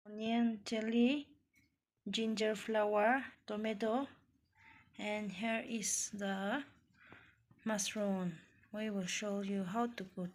onion, chili, ginger flower, tomato, and here is the mushroom. We will show you how to put.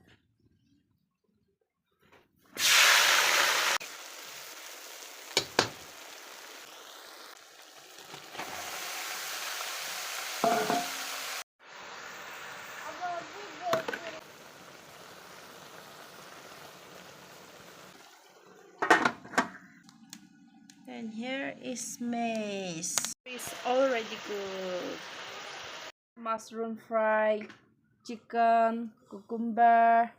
And here is maize. It's already good. Mushroom fry, chicken, cucumber,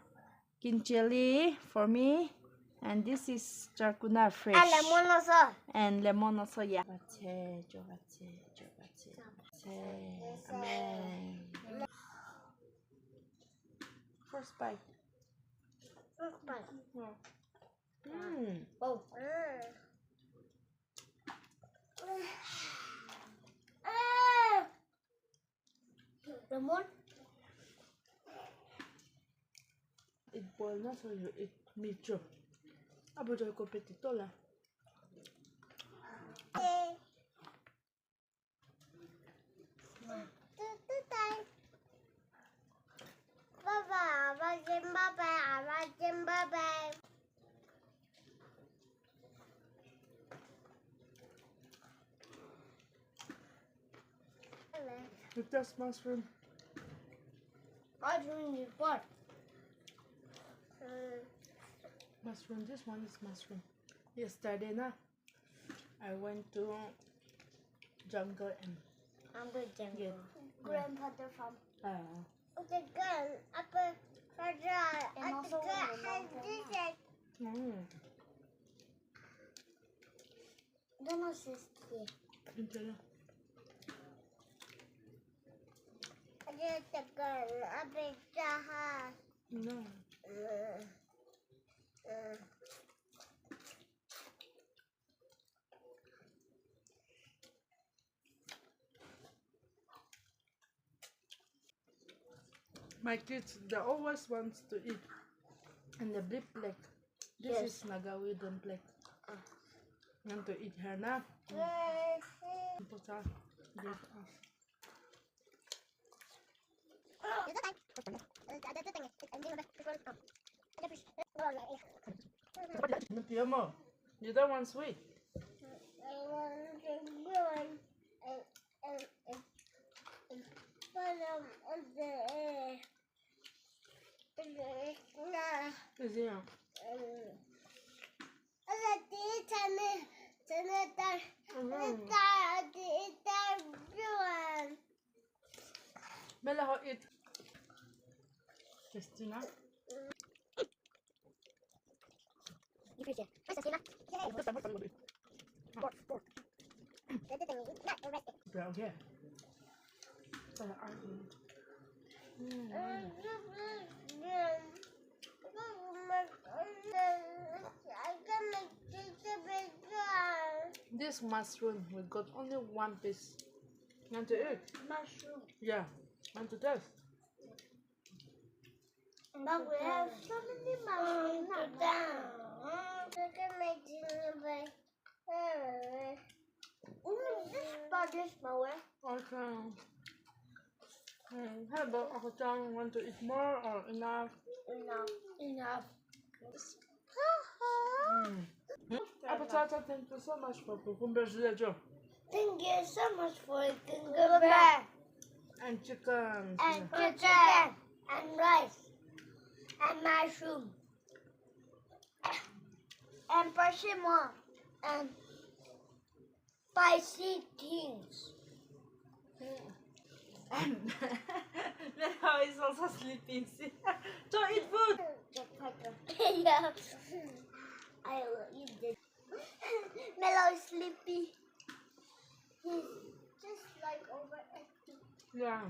green chili for me, and this is charcuna fresh. And lemon also. And lemon also, yeah. Amen. First bite. First bite. Mm. Oh. Lemon. It boil na so you eat medyo. Abo joy ko petito la. It does mushroom. I doing this part. Mushroom, this one is mushroom. Yesterday na, I went to jungle and I'm the jungle. get Grandfather from. uh, The gun up a and also don't know sister. Intala. I did the gun up a jaha. No. My kids, they always wants to eat. And the big plate. This Yes. is Naga wooden plate. Want to eat her now? Put her, give us. Not your mom. You don't want sweet. Is it? Bella, how eat? Christina? Yeah, okay. This mushroom, we got only one piece. Want to eat? Mushroom. Yeah. Want to taste? But we have so many mushrooms now. This part is smaller. Okay. How about Ako-chan? Want to eat more or enough? Enough. Ako-chan, thank you so much for cucumber jelly Thank you so much for cucumber and chicken. and chicken and rice and mushroom and persimmon and spicy things. And Melo is also sleeping. Don't eat food. Yeah, I will eat this. Melo is sleepy. He's just like overactive. Yeah.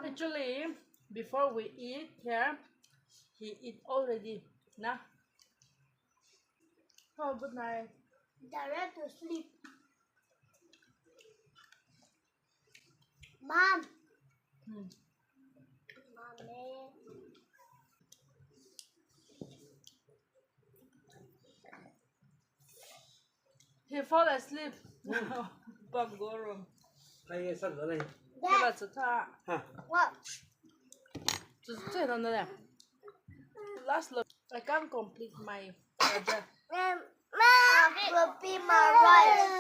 Actually, before we eat here, he eat already. Nah. Oh, good night. Direct to sleep. Mom. Mommy. He fall asleep. Bom go room. Hay sẵn ở đây. Cái là sự tha. Ha. What? Just turn on there. Last look. I can't complete my project. Mom will be my rice.